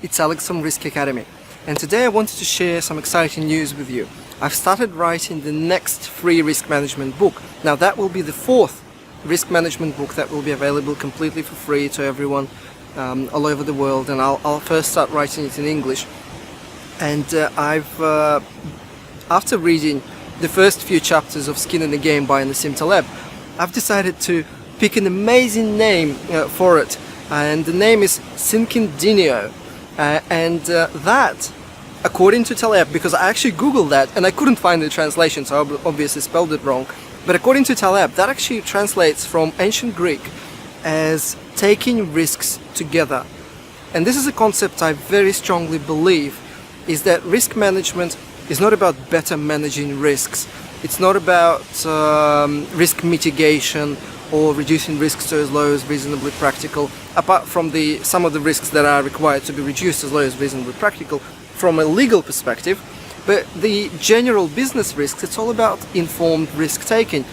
it's Alex from Risk Academy, and today I wanted to share some exciting news with you. I've started writing the next free risk management book. Now that will be the fourth risk management book that will be available completely for free to everyone all over the world, and I'll first start writing it in English. And after reading the first few chapters of Skin in the Game by Nassim Taleb, I've decided to pick an amazing name for it, and the name is Sinkindinio. That, according to Taleb, because I actually googled that and I couldn't find the translation, so I obviously spelled it wrong, but according to Taleb, that actually translates from ancient Greek as taking risks together. And this is a concept I very strongly believe is that risk management is not about better managing risks. It's not about risk mitigation or reducing risks to as low as reasonably practical, apart from some of the risks that are required to be reduced as low as reasonably practical from a legal perspective. But the general business risks, it's all about informed risk taking.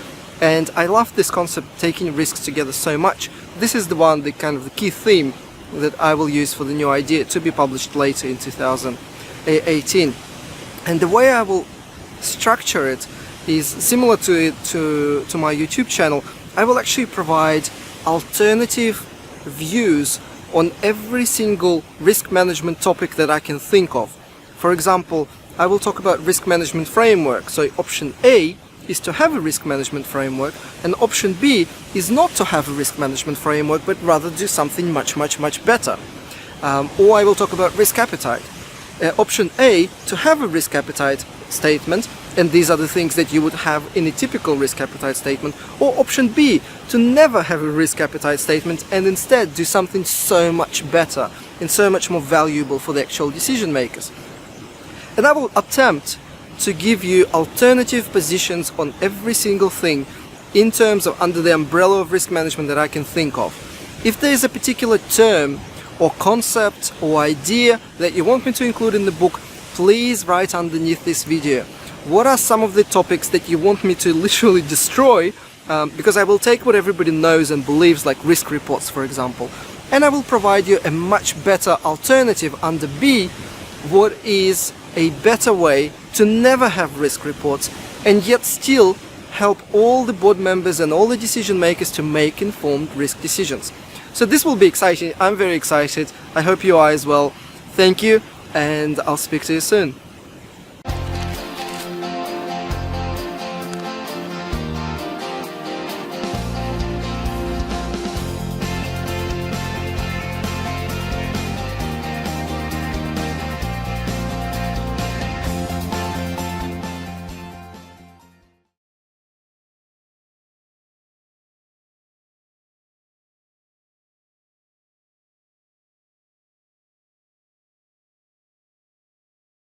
And I love this concept, taking risks together, so much. This is the kind of the key theme that I will use for the new idea to be published later in 2018. And the way I will structure it is similar to my YouTube channel. I will actually provide alternative views on every single risk management topic that I can think of. For example, I will talk about risk management framework. So option A is to have a risk management framework, and option B is not to have a risk management framework, but rather do something much better. Or I will talk about risk appetite. Option A, to have a risk appetite statement, and these are the things that you would have in a typical risk appetite statement. Or option B, to never have a risk appetite statement and instead do something so much better and so much more valuable for the actual decision makers. And I will attempt to give you alternative positions on every single thing in terms of under the umbrella of risk management that I can think of. If there is a particular term or concept or idea that you want me to include in the book, please write underneath this video. What are some of the topics that you want me to literally destroy? Because I will take what everybody knows and believes, like risk reports, for example, and I will provide you a much better alternative under B. What is a better way to never have risk reports and yet still help all the board members and all the decision makers to make informed risk decisions? So this will be exciting. I'm very excited. I hope you are as well. Thank you, and I'll speak to you soon.